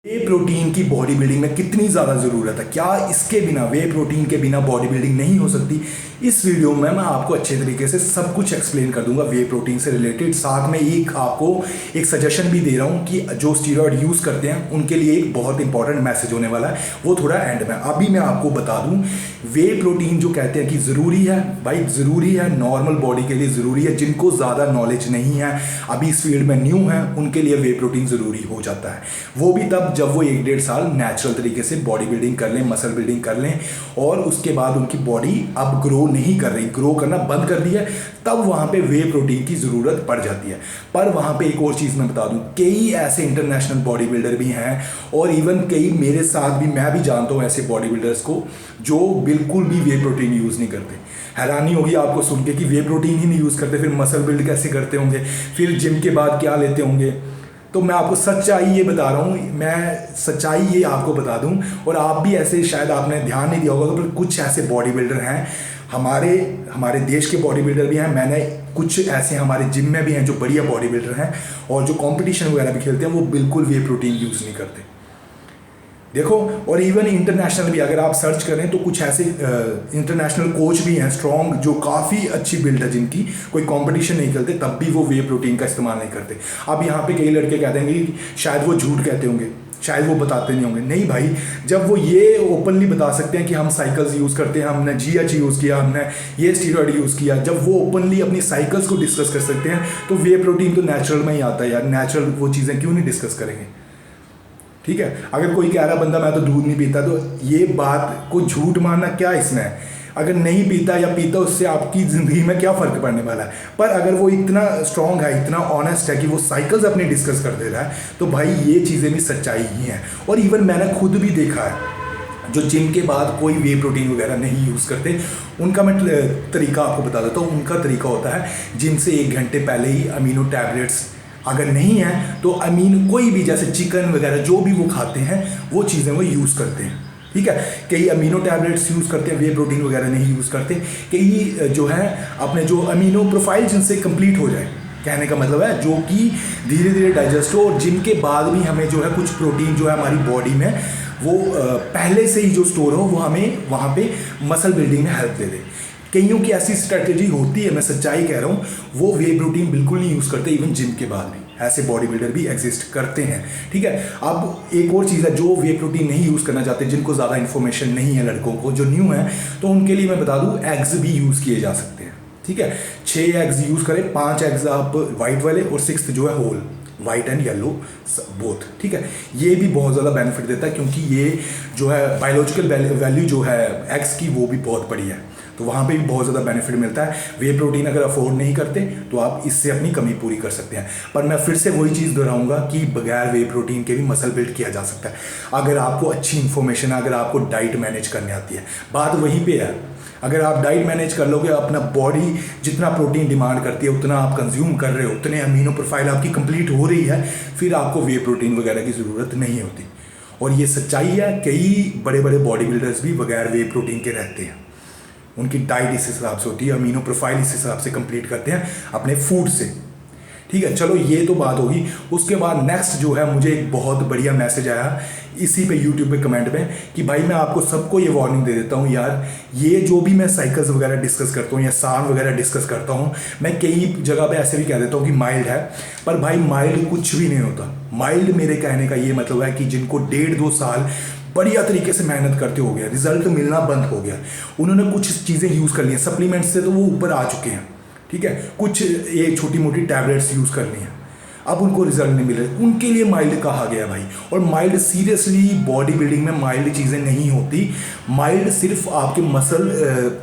वे protein की body building में कितनी ज़्यादा ज़रूरत है, क्या इसके बिना वे प्रोटीन के बिना बॉडी बिल्डिंग नहीं हो सकती। इस वीडियो में मैं आपको अच्छे तरीके से सब कुछ एक्सप्लेन कर दूंगा वे प्रोटीन से रिलेटेड। साथ में आपको एक सजेशन भी दे रहा हूं कि जो स्टीरॉयड यूज़ करते हैं उनके लिए एक बहुत इंपॉर्टेंट मैसेज होने वाला है, वो थोड़ा एंड में। अभी मैं आपको बता दूं, वे प्रोटीन जो कहते हैं कि ज़रूरी है भाई, ज़रूरी है, नॉर्मल बॉडी के लिए ज़रूरी है। जिनको ज़्यादा नॉलेज नहीं है, अभी इस फील्ड में न्यू है, उनके लिए वे प्रोटीन ज़रूरी हो जाता है। वो भी तब जब वो 1-1.5 साल नेचुरल तरीके से बॉडी बिल्डिंग कर लें, मसल बिल्डिंग कर लें, और उसके बाद उनकी बॉडी अब ग्रो नहीं कर रही, ग्रो करना बंद कर दिया, तब वहाँ पे वे प्रोटीन की ज़रूरत पड़ जाती है। पर वहाँ पे एक और चीज़ मैं बता दूँ, कई ऐसे इंटरनेशनल बॉडी बिल्डर भी हैं, और इवन कई मेरे साथ भी, मैं भी जानता हूँ ऐसे बॉडी बिल्डर्स को जो बिल्कुल भी वे प्रोटीन यूज़ नहीं करते। हैरानी होगी आपको सुन के कि वे प्रोटीन ही नहीं यूज़ करते, फिर मसल बिल्ड कैसे करते होंगे, फिर जिम के बाद क्या लेते होंगे। तो मैं आपको सच्चाई ये बता रहा हूँ, मैं सच्चाई ये आपको बता दूँ, और आप भी ऐसे, शायद आपने ध्यान नहीं दिया होगा, पर कुछ ऐसे बॉडी बिल्डर हैं, हमारे देश के बॉडी बिल्डर भी हैं, मैंने कुछ ऐसे हमारे जिम में भी हैं जो बढ़िया बॉडी बिल्डर हैं, और जो कंपटीशन वगैरह भी खेलते हैं, वो बिल्कुल वे प्रोटीन यूज़ नहीं करते। देखो, और इवन इंटरनेशनल भी अगर आप सर्च करें तो कुछ ऐसे इंटरनेशनल कोच भी हैं स्ट्रॉन्ग, जो काफ़ी अच्छी बिल्ड है, जिनकी कोई कंपटीशन नहीं करते, तब भी वो वे प्रोटीन का इस्तेमाल नहीं करते। अब यहाँ पे कई लड़के कहते हैं कि शायद वो झूठ कहते होंगे, शायद वो बताते नहीं होंगे। नहीं भाई, जब वो ये ओपनली बता सकते हैं कि हम साइकिल्स यूज़ करते हैं, हमने GH यूज़ किया, हमने ये स्टीरॉयड यूज़ किया, जब वो ओपनली अपनी साइकिल्स को डिस्कस कर सकते हैं, तो वे प्रोटीन तो नेचुरल में ही आता है यार। नेचुरल वो चीज़ें क्यों नहीं डिस्कस करेंगे? ठीक है, अगर कोई कह रहा बंदा मैं तो दूध नहीं पीता, तो ये बात को झूठ मानना क्या इसमें है? अगर नहीं पीता या पीता, उससे आपकी ज़िंदगी में क्या फ़र्क पड़ने वाला है? पर अगर वो इतना स्ट्रॉन्ग है, इतना ऑनेस्ट है कि वो साइकिल्स अपनी डिस्कस कर दे रहा है, तो भाई ये चीज़ें भी सच्चाई ही हैं। और इवन मैंने खुद भी देखा है, जो जिम के बाद कोई वे प्रोटीन वगैरह नहीं यूज़ करते, उनका मैं तरीका आपको बता देता हूँ। उनका तरीका होता है, जिम से 1 घंटे पहले ही अमीनो टैबलेट्स, अगर नहीं है तो अमीन कोई भी, जैसे चिकन वगैरह जो भी वो खाते हैं, वो चीज़ें वो यूज़ करते हैं। ठीक है, कई अमीनो टैबलेट्स यूज़ करते हैं, वे प्रोटीन वगैरह नहीं यूज़ करते। कई जो है अपने जो अमीनो प्रोफाइल जिनसे कंप्लीट हो जाए, कहने का मतलब है जो कि धीरे धीरे डाइजेस्ट हो, और जिनके बाद भी हमें जो है कुछ प्रोटीन जो है हमारी बॉडी में वो पहले से ही जो स्टोर हो, वो हमें वहाँ पे मसल बिल्डिंग में हेल्प दे दे। कईयों की ऐसी स्ट्रेटेजी होती है, मैं सच्चाई कह रहा हूँ, वो वे प्रोटीन बिल्कुल नहीं यूज़ करते। इवन जिम के बाद भी ऐसे बॉडी बिल्डर भी एग्जिस्ट करते हैं। ठीक है, अब एक और चीज़ है, जो वे प्रोटीन नहीं यूज़ करना चाहते, जिनको ज़्यादा इन्फॉर्मेशन नहीं है, लड़कों को जो न्यू है, तो उनके लिए मैं बता दूँ, एग्स भी यूज़ किए जा सकते हैं। ठीक है, 6 एग्स यूज़ करें, 5 एग्स आप वाइट वाले, और 6th जो है whole, white and yellow both. ठीक है, ये भी बहुत ज़्यादा बेनिफिट देता है, क्योंकि ये जो है बायोलॉजिकल वैल्यू जो है एग्स की, वो भी बहुत बड़ी है, तो वहाँ पे भी बहुत ज़्यादा बेनिफिट मिलता है। वे प्रोटीन अगर अफोर्ड नहीं करते, तो आप इससे अपनी कमी पूरी कर सकते हैं। पर मैं फिर से वही चीज़ दोहराऊंगा कि बगैर वे प्रोटीन के भी मसल बिल्ड किया जा सकता है, अगर आपको अच्छी इन्फॉर्मेशन है, अगर आपको डाइट मैनेज करने आती है। बात वहीं पे है, अगर आप डाइट मैनेज कर लोगे, अपना बॉडी जितना प्रोटीन डिमांड करती है उतना आप कंज्यूम कर रहे हो, उतने अमीनो प्रोफाइल आपकी कंप्लीट हो रही है, फिर आपको वे प्रोटीन वगैरह की ज़रूरत नहीं होती। और ये सच्चाई है, कई बड़े बड़े बॉडी बिल्डर्स भी बगैर वे प्रोटीन के रहते हैं। उनकी डाइट इस हिसाब से होती है, अमीनो प्रोफाइल इस हिसाब से कंप्लीट करते हैं अपने फूड से। ठीक है, चलो ये तो बात होगी। उसके बाद नेक्स्ट जो है, मुझे एक बहुत बढ़िया मैसेज आया इसी पे यूट्यूब पे कमेंट में, कि भाई मैं आपको सबको ये वार्निंग दे देता हूँ यार, ये जो भी मैं साइकिल्स वगैरह डिस्कस करता हूँ या साम वगैरह डिस्कस करता हूँ, मैं कई जगह पे ऐसे भी कह देता हूँ कि माइल्ड है, पर भाई माइल्ड कुछ भी नहीं होता। माइल्ड मेरे कहने का ये मतलब है कि जिनको 1.5-2 साल बढ़िया तरीके से मेहनत करते हो गया, रिजल्ट मिलना बंद हो गया, उन्होंने कुछ चीज़ें यूज़ कर ली हैं, सप्लीमेंट्स से तो वो ऊपर आ चुके हैं। ठीक है, कुछ ये छोटी मोटी टैबलेट्स यूज़ कर ली हैं, अब उनको रिजल्ट नहीं मिल रहे, उनके लिए माइल्ड कहा गया भाई। और माइल्ड सीरियसली बॉडी बिल्डिंग में माइल्ड चीज़ें नहीं होती। माइल्ड सिर्फ आपके मसल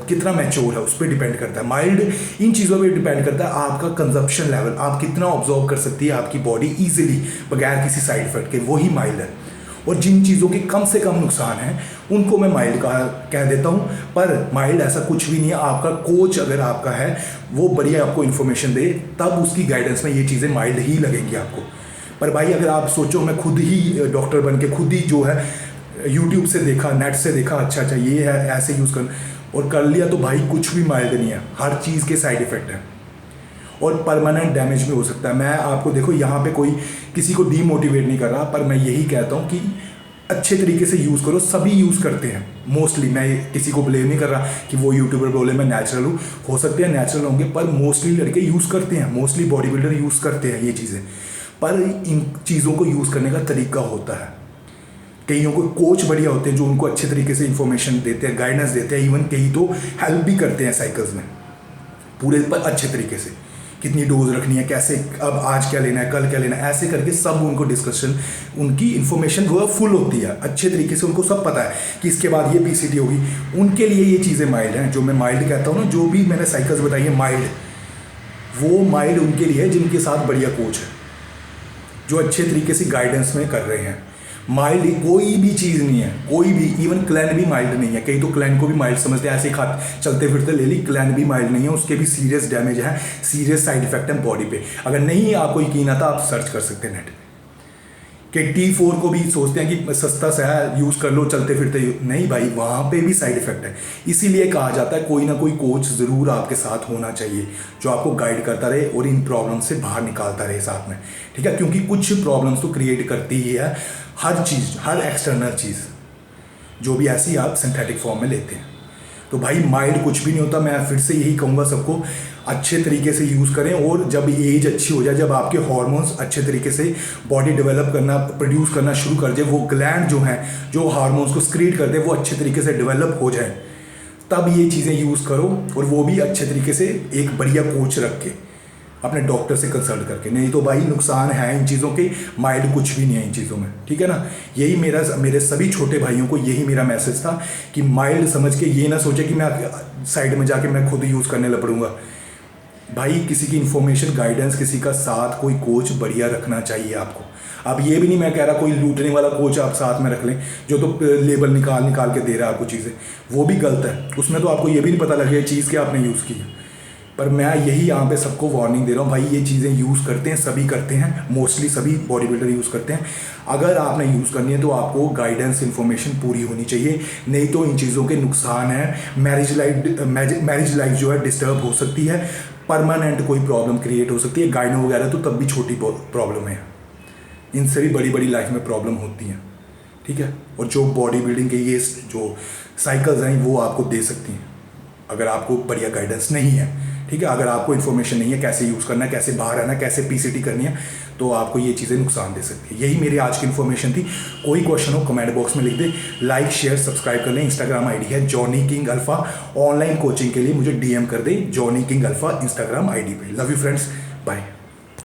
कितना मैच्योर है उस पर डिपेंड करता है। माइल्ड इन चीज़ों पे डिपेंड करता है, आपका कंजप्शन लेवल, आप कितना ऑब्जॉर्व कर सकती है आपकी बॉडी ईजिली बगैर किसी साइड इफेक्ट के, वही माइल्ड है। और जिन चीज़ों के कम से कम नुकसान हैं, उनको मैं माइल्ड कह देता हूँ। पर माइल्ड ऐसा कुछ भी नहीं है। आपका कोच अगर आपका है, वो बढ़िया आपको इन्फॉर्मेशन दे, तब उसकी गाइडेंस में ये चीज़ें माइल्ड ही लगेंगी आपको। पर भाई अगर आप सोचो मैं खुद ही डॉक्टर बन के खुद ही जो है यूट्यूब से देखा, नेट से देखा, अच्छा ये है, ऐसे यूज़ कर, और कर लिया, तो भाई कुछ भी माइल्ड नहीं है, हर चीज़ के साइड इफ़ेक्ट है। और परमानेंट डैमेज भी हो सकता है। मैं आपको देखो यहाँ पे कोई किसी को डीमोटिवेट नहीं कर रहा, पर मैं यही कहता हूँ कि अच्छे तरीके से यूज़ करो। सभी यूज़ करते हैं मोस्टली, मैं किसी को ब्लेम नहीं कर रहा कि वो यूट्यूबर बोले मैं नेचुरल हूँ, हो सकते हैं नेचुरल होंगे, पर मोस्टली लड़के यूज़ करते हैं, मोस्टली बॉडी बिल्डर यूज़ करते हैं ये चीज़ें। पर इन चीज़ों को यूज़ करने का तरीका होता है। कईयों को कोच बढ़िया होते हैं जो उनको अच्छे तरीके से इंफॉर्मेशन देते हैं, गाइडेंस देते हैं, इवन कई तो हेल्प भी करते हैं साइकिल्स में पूरे पर अच्छे तरीके से, कितनी डोज रखनी है, कैसे, अब आज क्या लेना है, कल क्या लेना है, ऐसे करके सब उनको डिस्कशन, उनकी इन्फॉर्मेशन वो फुल होती है अच्छे तरीके से, उनको सब पता है कि इसके बाद ये पीसीटी होगी। उनके लिए ये चीज़ें माइल्ड हैं, जो मैं माइल्ड कहता हूँ ना, जो भी मैंने साइकिल्स बताई है माइल्ड, वो माइल्ड उनके लिए है जिनके साथ बढ़िया कोच है, जो अच्छे तरीके से गाइडेंस में कर रहे हैं। माइल्ड कोई भी चीज़ नहीं है, कोई भी, इवन क्लैन भी माइल्ड नहीं है। कई तो क्लैन को भी माइल्ड समझते हैं, ऐसे ही चलते फिरते ले ली, क्लैन भी माइल्ड नहीं है, उसके भी सीरियस डैमेज है, सीरियस साइड इफेक्ट है बॉडी पे। अगर नहीं आपको यकीन आता, आप सर्च कर सकते हैं नेट कि T4 को भी सोचते हैं कि सस्ता सा है, यूज़ कर लो चलते फिरते, नहीं भाई, वहाँ पे भी साइड इफेक्ट है। इसीलिए कहा जाता है कोई ना कोई कोच ज़रूर आपके साथ होना चाहिए जो आपको गाइड करता रहे और इन प्रॉब्लम से बाहर निकालता रहे साथ में, ठीक है। क्योंकि कुछ प्रॉब्लम्स तो क्रिएट करती ही है हर चीज़, हर एक्सटर्नल चीज़, जो भी ऐसी आप सिंथेटिक फॉर्म में लेते हैं। तो भाई माइल्ड कुछ भी नहीं होता। मैं फिर से यही कहूँगा सबको, अच्छे तरीके से यूज़ करें, और जब एज अच्छी हो जाए, जब आपके हार्मोन्स अच्छे तरीके से बॉडी डेवलप करना, प्रोड्यूस करना शुरू कर जाए, वो ग्लैंड जो हैं जो हार्मोन्स को सक्रीट करते हैं वो अच्छे तरीके से डेवलप हो जाए, तब ये चीज़ें यूज़ करो, और वो भी अच्छे तरीके से एक बढ़िया कोच रख के, अपने डॉक्टर से कंसल्ट करके। नहीं तो भाई नुकसान है इन चीज़ों के, माइल्ड कुछ भी नहीं है इन चीज़ों में, ठीक है ना। यही मेरे सभी छोटे भाइयों को यही मेरा मैसेज था कि माइल्ड समझ के ये ना सोचे कि मैं साइड में जाके मैं खुद यूज़ करने लग पड़ूंगा। भाई किसी की इन्फॉर्मेशन, गाइडेंस, किसी का साथ कोई कोच बढ़िया रखना चाहिए आपको। अब ये भी नहीं मैं कह रहा कोई लूटने वाला कोच आप साथ में रख लें जो तो लेबल निकाल के दे रहा है आपको चीज़ें, वो भी गलत है। उसमें तो आपको ये भी नहीं पता लगेगा चीज़ क्या आपने यूज़ की है। पर मैं यही यहाँ पे सबको वार्निंग दे रहा हूँ, भाई ये चीज़ें यूज़ करते हैं, सभी करते हैं, मोस्टली सभी बॉडी बिल्डर यूज़ करते हैं। अगर आपने यूज़ करनी है तो आपको गाइडेंस इन्फॉर्मेशन पूरी होनी चाहिए, नहीं तो इन चीज़ों के नुकसान है। मैरिज लाइफ जो है डिस्टर्ब हो सकती है, परमानेंट कोई प्रॉब्लम क्रिएट हो सकती है, गाइनो वगैरह तो तब भी छोटी प्रॉब्लम है, इनसे भी बड़ी बड़ी लाइफ में प्रॉब्लम होती हैं, ठीक है। और जो बॉडी बिल्डिंग के ये जो साइकिल्स हैं वो आपको दे सकती हैं अगर आपको बढ़िया गाइडेंस नहीं है, ठीक है। अगर आपको इन्फॉर्मेशन नहीं है कैसे यूज़ करना है, कैसे बाहर आना है, कैसे पीसीटी करनी है, तो आपको ये चीज़ें नुकसान दे सकती है। यही मेरी आज की इन्फॉर्मेशन थी। कोई क्वेश्चन हो कमेंट बॉक्स में लिख दे, लाइक शेयर सब्सक्राइब कर लें। इंस्टाग्राम आईडी है Johnny King Alpha. Online coaching के लिए मुझे DM कर दे, Johnny King Alpha Instagram ID पे। Love you friends, bye.